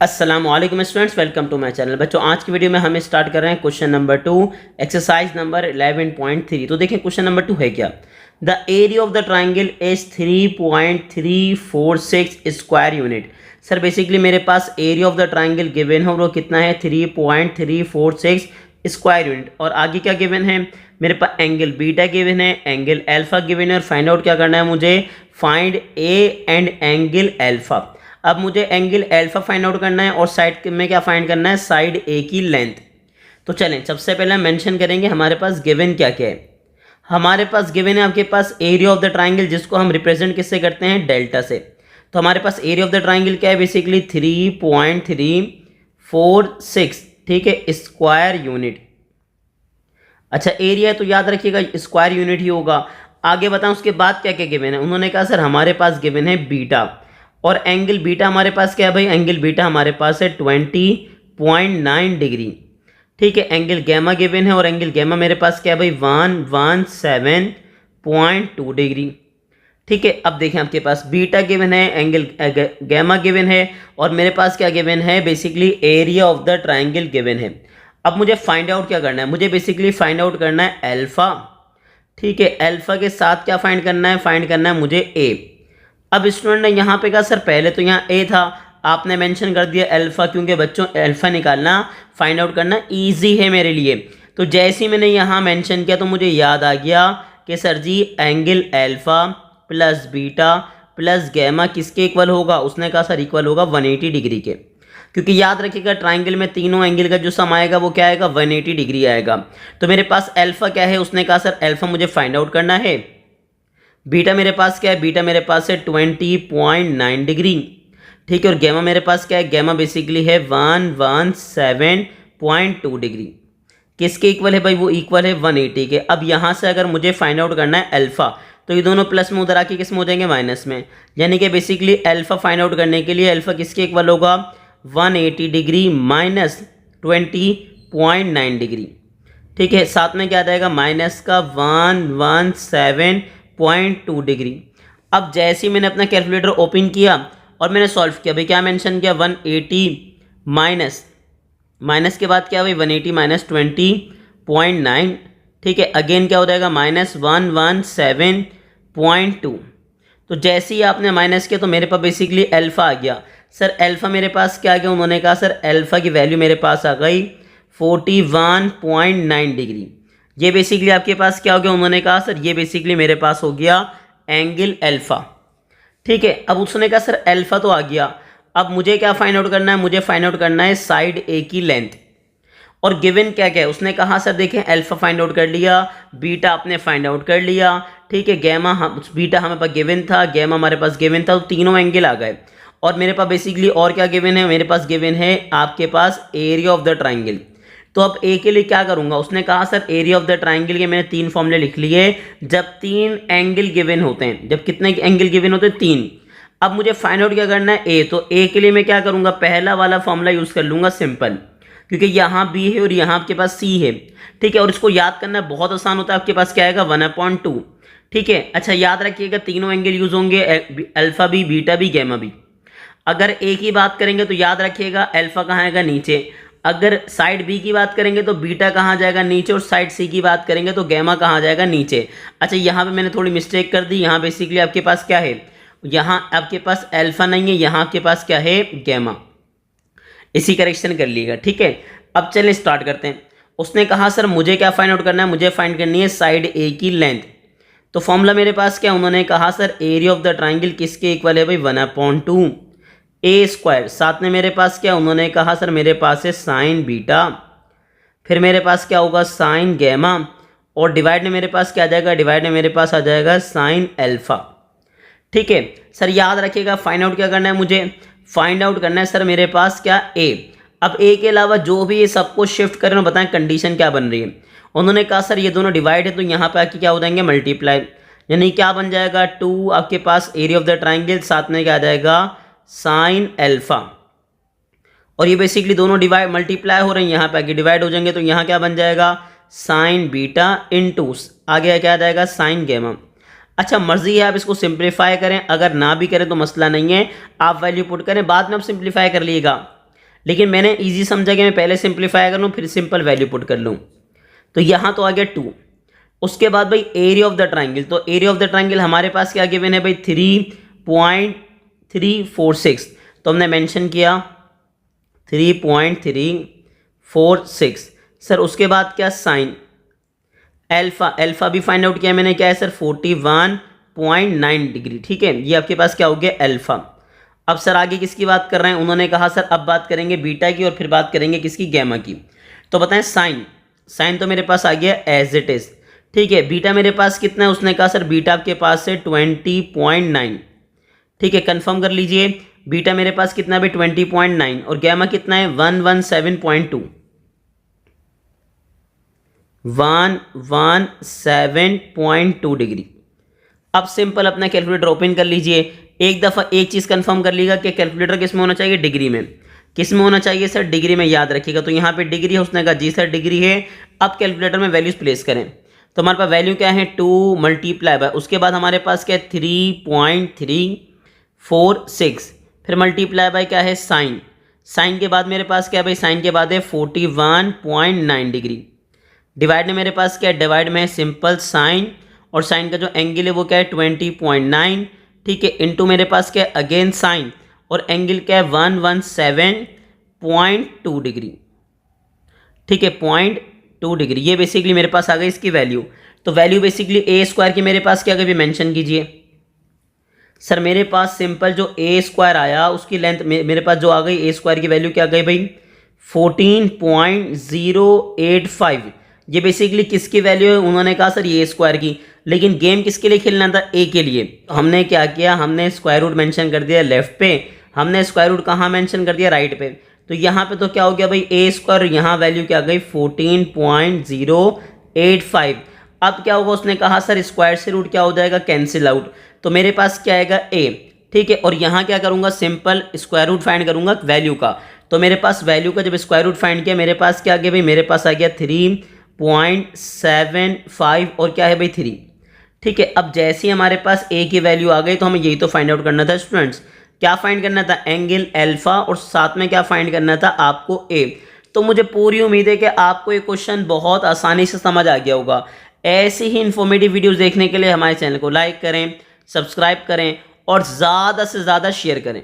अस्सलामुअलैकुम students, welcome to my channel. बच्चों, आज की वीडियो में हम स्टार्ट कर रहे हैं क्वेश्चन नंबर 2, एक्सरसाइज नंबर 11.3। तो देखिए क्वेश्चन नंबर 2 है क्या। The area of the triangle is 3.346 square unit. Sir basically मेरे पास area of the triangle given है और वो कितना है 3.346 स्क्वायर यूनिट। और आगे क्या गिवन है, मेरे पास एंगल बीटा गिवन है, एंगल अल्फा गिवन है और फाइंड आउट क्या करना है मुझे, find A and angle alpha. अब मुझे एंगल अल्फा फाइंड आउट करना है और साइड में क्या फाइंड करना है, साइड ए की लेंथ। तो चलें सबसे पहले हम मेंशन करेंगे हमारे पास गिवन क्या क्या है। हमारे पास गिवन है आपके पास एरिया ऑफ द ट्राइंगल, जिसको हम रिप्रेजेंट किससे करते हैं, डेल्टा से। तो हमारे पास एरिया ऑफ द ट्राइंगल क्या है, बेसिकली 3.346, ठीक है, स्क्वायर यूनिट। अच्छा एरिया है तो याद रखिएगा स्क्वायर यूनिट ही होगा। आगे बताऊं उसके बाद क्या क्या गिवन है। उन्होंने कहा सर हमारे पास गिवन है बीटा और एंगल बीटा हमारे पास क्या है भाई, एंगल बीटा हमारे पास है 20.9 डिग्री, ठीक है। एंगल गैमा गिवन है और एंगल गैमा मेरे पास क्या है भाई 117.2 डिग्री, ठीक है। अब देखें आपके पास बीटा गिवन है, एंगल गैमा गिवन है और मेरे पास क्या गिवन है, basically area of the triangle given है। अब मुझे फाइंड आउट क्या करना है, मुझे बेसिकली फाइंड आउट करना है अल्फा, ठीक है। अल्फा के साथ क्या फाइंड करना है, फाइंड करना है मुझे ए। अब स्टूडेंट ने यहाँ पे कहा सर पहले तो यहाँ ए था, आपने मेंशन कर दिया अल्फा, क्योंकि बच्चों अल्फा निकालना फाइंड आउट करना इजी है मेरे लिए। तो जैसे ही मैंने यहाँ मेंशन किया तो मुझे याद आ गया कि sir ji angle alpha plus beta plus gamma किसके इक्वल होगा। उसने कहा सर इक्वल होगा 180 डिग्री के, क्योंकि याद रखिएगा ट्राइंगल में तीनों एंगल का जो सम आएगा वो क्या आएगा, 180 डिग्री आएगा। तो मेरे पास अल्फा क्या है, उसने कहा सर अल्फा मुझे फाइंड आउट करना है। बीटा मेरे पास क्या है, बीटा मेरे पास है 20.9 डिग्री, ठीक है। और गैमा मेरे पास क्या है, गैमा बेसिकली है 117.2 डिग्री। किसके इक्वल है भाई, वो इक्वल है 180 के। अब यहाँ से अगर मुझे फाइंड आउट करना है अल्फा, तो ये दोनों प्लस में उधर आके किस में हो जाएंगे, माइनस में। यानी कि बेसिकली अल्फा फाइंड आउट करने के लिए अल्फा किसके इक्वल होगा, 180 डिग्री माइनस 20.9 डिग्री, ठीक है। साथ में क्या आ जाएगा, माइनस का 117.2 डिग्री। अब जैसे ही मैंने अपना कैलकुलेटर ओपन किया और मैंने सॉल्व किया, भाई क्या मेंशन किया, 180 माइनस माइनस के बाद क्या भाई 180 माइनस 20.9, ठीक है। अगेन क्या हो जाएगा, माइनस 117.2। तो जैसे ही आपने माइनस किया तो मेरे पास बेसिकली अल्फा आ गया। सर अल्फा मेरे पास क्या आ गया, उन्होंने कहा सर अल्फा की वैल्यू मेरे पास आ गई 41.9 डिग्री। ये बेसिकली आपके पास क्या हो गया, उन्होंने कहा सर ये बेसिकली मेरे पास हो गया एंगल अल्फा, ठीक है। अब उसने कहा सर अल्फा तो आ गया, अब मुझे क्या फाइंड आउट करना है, मुझे फाइंड आउट करना है साइड ए की लेंथ। और गिवन क्या क्या है, उसने कहा सर देखें अल्फा फाइंड आउट कर लिया, बीटा आपने फाइंड आउट कर लिया, ठीक है। गैमा हम बीटा हमारे पास गिवन था, गैमा हमारे पास गिवन था, तो तीनों एंगल आ गए। और मेरे पास बेसिकली और क्या गिवन है, मेरे पास गिवन है आपके पास एरिया ऑफ द ट्राइंगल। तो अब ए के लिए क्या करूंगा, उसने कहा sir area of the triangle के मैंने 3 फॉर्मूले लिख लिए। जब 3 एंगल गिवन होते हैं, जब कितने एंगल गिवन होते हैं, 3। अब मुझे फाइंड आउट क्या करना है, ए। तो ए के लिए मैं क्या करूंगा, पहला वाला फॉर्मूला यूज कर लूंगा, सिंपल, क्योंकि यहाँ बी है और यहाँ आपके पास सी है, ठीक है। और इसको याद करना बहुत आसान होता है, आपके पास क्या आएगा 1/2, ठीक है। अच्छा याद रखिएगा तीनों एंगल यूज होंगे, अल्फा भी, बीटा भी, गैमा भी। अगर ए की बात करेंगे तो याद रखिएगा अल्फा कहाँ आएगा, नीचे। अगर साइड बी की बात करेंगे तो बीटा कहाँ जाएगा, नीचे। और साइड सी की बात करेंगे तो गैमा कहाँ जाएगा, नीचे। अच्छा यहाँ पे मैंने थोड़ी मिस्टेक कर दी, यहाँ बेसिकली आपके पास क्या है, यहाँ आपके पास अल्फा नहीं है, यहाँ आपके पास क्या है, गैमा। इसी करेक्शन कर लीजिएगा, ठीक है। अब चलें स्टार्ट करते हैं। उसने कहा सर मुझे क्या फाइंड आउट करना है, मुझे फाइंड करनी है साइड ए की लेंथ। तो फॉर्मूला मेरे पास क्या, उन्होंने कहा sir area of the triangle किसके इक्वल है भाई, 1/2 ए स्क्वायर। साथ में मेरे पास क्या, उन्होंने कहा सर मेरे पास है साइन बीटा, फिर मेरे पास क्या होगा साइन गैमा, और डिवाइड में मेरे पास क्या आ जाएगा, डिवाइड में मेरे पास आ जाएगा साइन अल्फा, ठीक है। सर याद रखिएगा फाइंड आउट क्या करना है, मुझे फाइंड आउट करना है सर मेरे पास क्या, ए। अब ए के अलावा जो भी ये सबको शिफ्ट करें, बताएं कंडीशन क्या बन रही है। उन्होंने कहा सर ये दोनों डिवाइड है तो यहाँ पे आके क्या हो जाएंगे, मल्टीप्लाई। यानी क्या बन जाएगा 2 आपके पास एरिया ऑफ द ट्राइंगल, साथ में क्या आ जाएगा साइन अल्फा। और ये बेसिकली दोनों डिवाइड मल्टीप्लाई हो रहे हैं, यहाँ पे आगे डिवाइड हो जाएंगे तो यहाँ क्या बन जाएगा साइन बीटा इनटू आगे क्या आ जाएगा साइन गैमा। अच्छा मर्जी है आप इसको सिंप्लीफाई करें, अगर ना भी करें तो मसला नहीं है, आप वैल्यू पुट करें, बाद में आप सिंप्लीफाई कर लीजिएगा। लेकिन मैंने इजी समझा कि मैं पहले सिंप्लीफाई कर लूँ फिर सिंपल वैल्यू पुट कर लूँ। तो यहाँ तो आ गया 2। उसके बाद भाई एरिया ऑफ द ट्राइंगल, तो एरिया ऑफ द ट्राइंगल हमारे पास क्या गिवन है भाई 3.346, तो हमने मेंशन किया 3.346। सर उसके बाद क्या साइन अल्फा, अल्फा भी फाइंड आउट किया मैंने, क्या है सर 41.9 डिग्री। ठीक है, ये आपके पास क्या हो गया अल्फा। अब सर आगे किसकी बात कर रहे हैं, उन्होंने कहा सर अब बात करेंगे बीटा की और फिर बात करेंगे किसकी, गैमा की। तो बताएं साइन, साइन तो मेरे पास आ गया एज इट इज। ठीक है, बीटा मेरे पास कितना है, उसने कहा सर बीटा आपके पास है 20.9। ठीक है, कंफर्म कर लीजिए, बीटा मेरे पास कितना है 20.9 और गैमा कितना है 117.2, 117.2 डिग्री। अब सिंपल अपना कैलकुलेटर ओपन कर लीजिए, एक दफ़ा एक चीज़ कंफर्म कर लीजिएगा कि कैलकुलेटर किस में होना चाहिए, डिग्री में। किस में होना चाहिए सर, डिग्री में, याद रखिएगा। तो यहाँ पे डिग्री है, उसने कहा जी सर डिग्री है। अब कैलकुलेटर में वैल्यूज प्लेस करें, तो हमारे पास वैल्यू क्या है 2 मल्टीप्लाई बाय, उसके बाद हमारे पास क्या है 3.346, फिर मल्टीप्लाई बाय क्या है साइन, साइन के बाद मेरे पास क्या है भाई, साइन के बाद है 41.9 डिग्री। डिवाइड में मेरे पास क्या है, डिवाइड में है सिंपल साइन, और साइन का जो एंगल है वो क्या है 20.9। ठीक है, इनटू मेरे पास क्या है अगेन साइन, और एंगल क्या है 117.2 डिग्री। ठीक है, 0.2 डिग्री, ये बेसिकली मेरे पास आ गई इसकी वैल्यू। तो वैल्यू बेसिकली ए स्क्वायर की मेरे पास क्या गई मेंशन कीजिए। सर मेरे पास सिंपल जो ए स्क्वायर आया उसकी लेंथ मेरे पास जो आ गई, ए स्क्वायर की वैल्यू क्या गई भाई 14.085। ये बेसिकली किसकी वैल्यू है, उन्होंने कहा सर ये स्क्वायर की, लेकिन गेम किसके लिए खेलना था, ए के लिए। तो हमने क्या किया, हमने स्क्वायर रूट मेंशन कर दिया लेफ्ट पे, हमने स्क्वायर रूट कहाँ मेंशन कर दिया, राइट पे। तो यहाँ पे तो क्या हो गया भाई ए स्क्वायर, यहाँ वैल्यू क्या गई 14.085। अब क्या होगा, उसने कहा सर स्क्वायर से रूट क्या हो जाएगा, कैंसिल आउट। तो मेरे पास क्या आएगा ए। ठीक है, और यहाँ क्या करूँगा, सिंपल स्क्वायर रूट फाइंड करूँगा वैल्यू का। तो मेरे पास वैल्यू का जब स्क्वायर रूट फाइंड किया, मेरे पास क्या आ गया भाई, मेरे पास आ गया 3.75 और क्या है भाई 3। ठीक है, अब जैसे ही हमारे पास ए की वैल्यू आ गई तो हमें यही तो फाइंड आउट करना था स्टूडेंट्स। क्या फाइंड करना था, एंगल अल्फा, और साथ में क्या फाइंड करना था आपको ए। तो मुझे पूरी उम्मीद है कि आपको ये क्वेश्चन बहुत आसानी से समझ आ गया होगा। ऐसी ही इन्फॉर्मेटिव वीडियोस देखने के लिए हमारे चैनल को लाइक करें, सब्सक्राइब करें और ज़्यादा से ज़्यादा शेयर करें।